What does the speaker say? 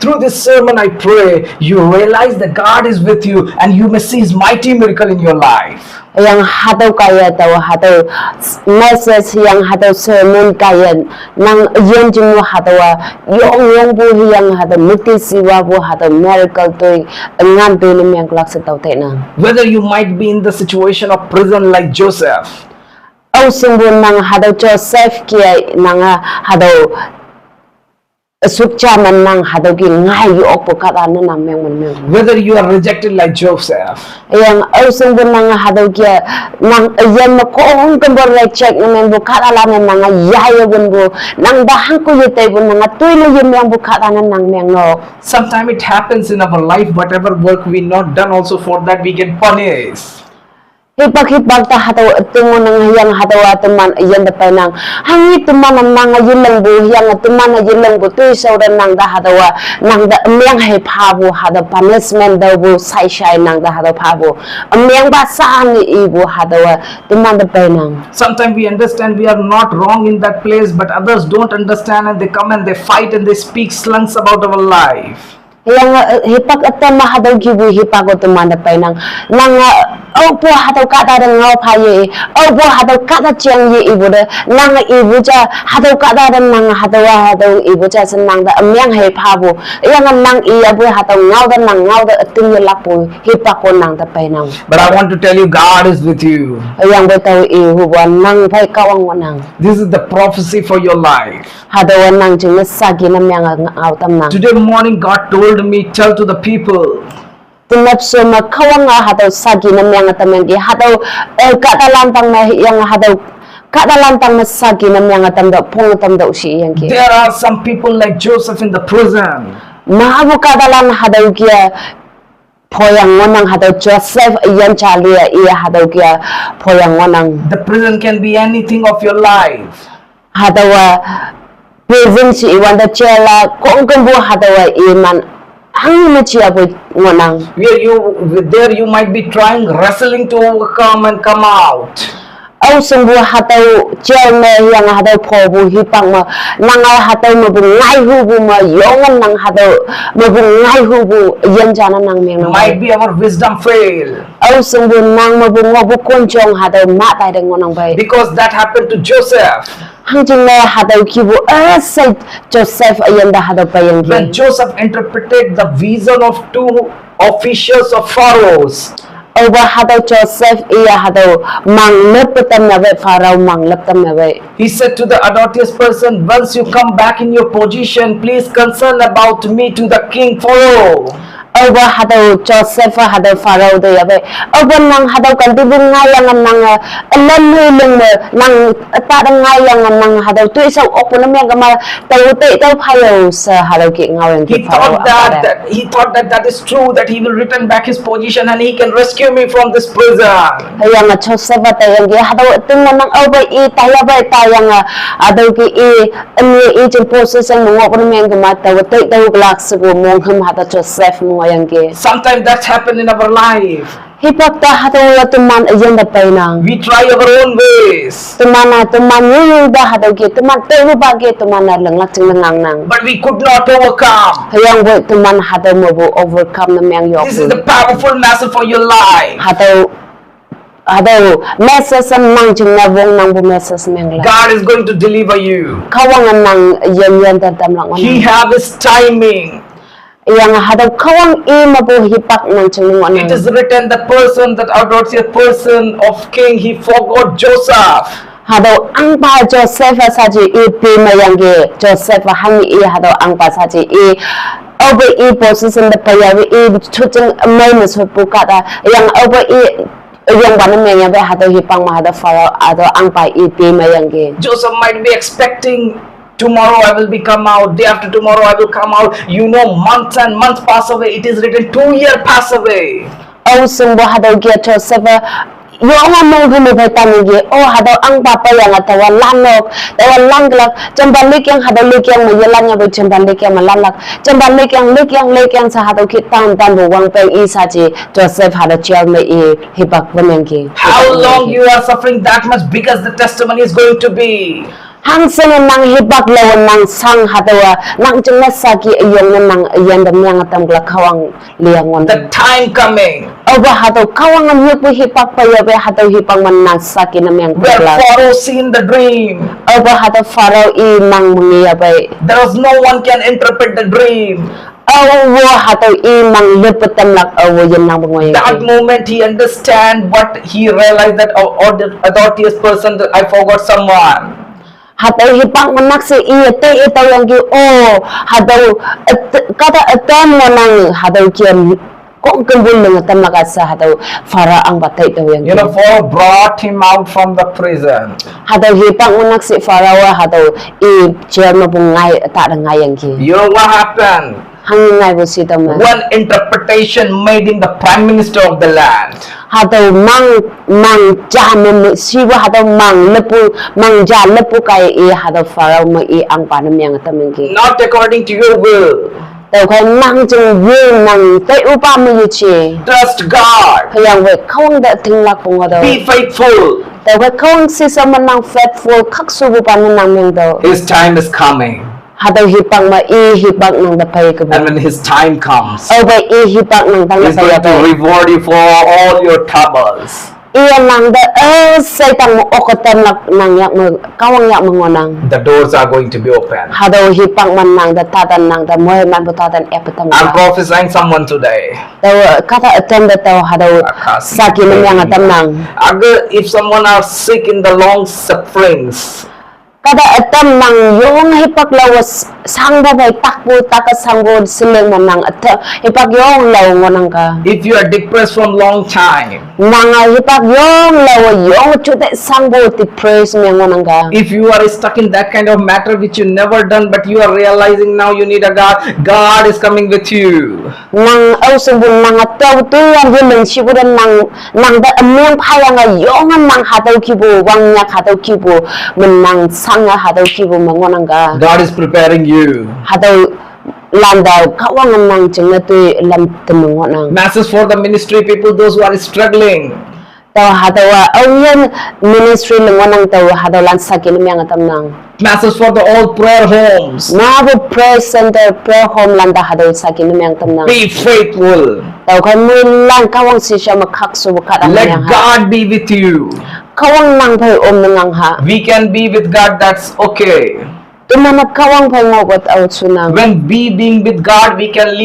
through this sermon, I pray you realize that God is with you and you may see His mighty miracle in your life. Yang hataw kaya taw hataw message yang hataw sermon kaya nang yang jemu hatawa yung bu yang hataw mukti siwa bu hataw miracle toy ngam belim yang kelak setaw na. Whether you might be in the situation of prison like Joseph, au sungbu nang hataw Joseph kia nang hataw sukcha man nang hataw ki ngai yu okpo kata na nang meng man. Whether you are rejected like Joseph, yang au sungbu nang hataw kia nang yan makong kembor reject na meng bu kata la nang yaya bun bu nang bahang ko yete bun nang tuy na yun yang bu kata na nang meng no. sometimes it happens in our life, whatever work we not done, also for that we get punished. Hipag ta hataw tungo nang yang hataw atuman yan da pa nang hangi tuman nang yilang bu yang tuman yilang bu tuy so da nang da hataw nang da myang he phabu hataw punishment da bu sai shai nang da hataw phabu myang ba sa ni ibu hataw tuman da pa nang. Sometimes we understand we are not wrong in that place, but others don't understand and they come and they fight and they speak slangs about our life. Yang hipag atama hataw gibu hipag tuman da pa nang au po hataw kata da ngau phaye au po hataw kata chiang ye ibu da nang ibu cha hataw kata da nang hataw ibu cha san nang da amyang he phabu yang nang iya bu hataw ngau da ating ye lapu hipa ko nang da pai nang. But I want to tell you, God is with you. Yang bu taw i hu bo nang pai kawang nang. This is the prophecy for your life. Hataw nang jing sagi na myang ngau tam nang. Today morning God told me, tell to the people, Tunap so makawang hataw sagi na myang atamang gi hataw kata lantang na yang hataw kata lantang na sagi na myang atam da pong tam da usi yang ki. there are some people like Joseph in the prison. Mahabu kata lan hataw kia poyang ngonang hataw Joseph yan chalia iya hataw kia poyang ngonang. The prison can be anything of your life. Hataw prison si iwan da chela kung kumbu hataw iman ang chia bu ngonang. There you might be trying, wrestling to overcome and come out. Au sungbu hataw chel me yang hataw phobu hipang ma nangaw hataw mabu ngai hubu ma yongan nang hataw mabu ngai hubu yan jana nang meng nang. Might be our wisdom fail. Au sungbu nang mabu ngobu konchong hataw ma tai deng ngonang bai. Because that happened to Joseph. Hangjing na hataw kibu asay Joseph ayan da hataw payang When Joseph interpreted the vision of two officials of Pharaoh's, over hataw Joseph iya hataw mang lepetam na bai Pharaoh mang leptam na bai. he said to the adulterous person, once you come back in your position, please concern about me to the king Pharaoh. Over hataw Joseph hataw Pharaoh da yabe over nang hataw kantibung ngayang nang alam hileng nang tadang ngayang nang hataw tu isaw opo na miyang gama tawute itaw payo sa hataw ki ngawang He ki Pharaoh. thought that is true, that he will return back his position and he can rescue me from this prison. Ayang Joseph tayang ki hataw tingnan nang over i tayabay tayang hataw ki i jeng poses ang mga opo na miyang gama tawute itaw glak sigo mong hataw Joseph mo ayang ki. Sometimes that's happened in our life. Hipak ta hataw tuman ayan da painang. We try our own ways, Tuman yung da hataw ki tuman tayo bagi tuman na lang lating langang nang. but we could not overcome. Hayang boy tuman hataw mo bu overcome na miyang yok. This is the powerful message for your life. Hataw message ang nang jing na wong nang bu message miyang la. God is going to deliver you. Kawangan nang yan tatam lang. He have his timing. Yang hataw kawang ima bu hipak nang jing nang. It is written, the person, that adulterous person of king, he forgot Joseph. Hadaw ang pa Joseph saji ipi mayangge Joseph hangi i hadaw ang pa saji i over i position da payawi i chuting may masupuk kata yang over i yang bana menya be hadaw hipang ma hadaw Pharaoh adaw ang pa ipi mayangge. Joseph might be expecting, tomorrow I will be come out, day after tomorrow I will come out. You know, months and months pass away. It is written 2 years pass away. Au sumbo hadaw gia Joseph yung among gumubay tanigi o hadaw ang papayang at tawalanok tawalanglak jambalik yang hadaw likyang mayalan nga jambalik yang malalak jambalik yang sa hadaw kitang buwang peng isa ji Joseph hadaw chial me i hipak bamengki. How long you are suffering that much, because the testimony is going to be. hang sana nang hibak lawan nang sang hatawa nang jengna saki ayong nang ayan dam yang atam gla kawang liangon The time coming oba hataw kawang am hipu hipak pa yabe hataw hipang man nang saki nam yang where gla Pharaoh seen the dream. oba hataw farao i nang mengiyabe There was no one can interpret the dream. awo hataw i mang lepetam lak awo yan nang mengoy That moment he understand what he realized that authoritative person that I forgot someone. hataw hipang manak se i te itaw yang ki oh hataw kata atam mo nang hataw kiam kung kembul ng atam lakasa hataw fara ang batay taw yang You know, Pharaoh brought him out from the prison. hataw hipang manak si farawa hataw i chair mo pong ngay ta ngay yang ki You know what happened? hangin ngay bo si tam One interpretation made him the prime minister of the land. hataw mang jam siwa hataw mang ja lepu kay i hataw faraw mo i ang panam yang atam yang ki Not according to your will. taw kay mang jeng yin nang tay upa mo yuchi Trust God. kayang we kawang da tinglak pong hataw Be faithful. taw kay kawang si sa manang faithful kaksubo pa nang yang daw His time is coming. hataw hipang hipang ng dapay ko And when his time comes, o ba hipang ng tang he's going to dapay reward you for all your troubles. iyan nang da say tang mo okotan nang yak mo kawang yak mo nang The doors are going to be open. hataw hipang man nang da tatan nang da moy man butatan epatam I'm prophesying someone today. taw kata atam da taw hataw sakin yang atam nang If someone are sick in the long sufferings, kada atam nang yung hipaklawas sangbo bay takbo takas sangbo siling man nang atam hipak yung law ngonang ka if you are depressed from long time, nang hipak yung law yung chute sangbo ti praise me ngonang ka if you are stuck in that kind of matter which you never done but you are realizing now you need a God, God is coming with you. nang ausubun nang ataw tuyan hilang siburan nang da amyang payang yung nang hataw kibo wang yak hataw kibo menang sanga hataw kibo mangonang ka God is preparing you. hataw landaw kawangan nang jengna tu lam temengo nang Message for the ministry people, those who are struggling. taw hataw awyan ministry lengonang taw hataw lan sakin myang atam nang Message for the all prayer homes. nabo prayer center prayer home landa hataw sakin myang tam nang Be faithful. taw kay mo lang kawang si siya makakso bukat ang Let myang ha God be with you. kawang nang pay nang ha We can be with God, that's okay. tumanap kawang pay ngogot out sunang When we being with God, we can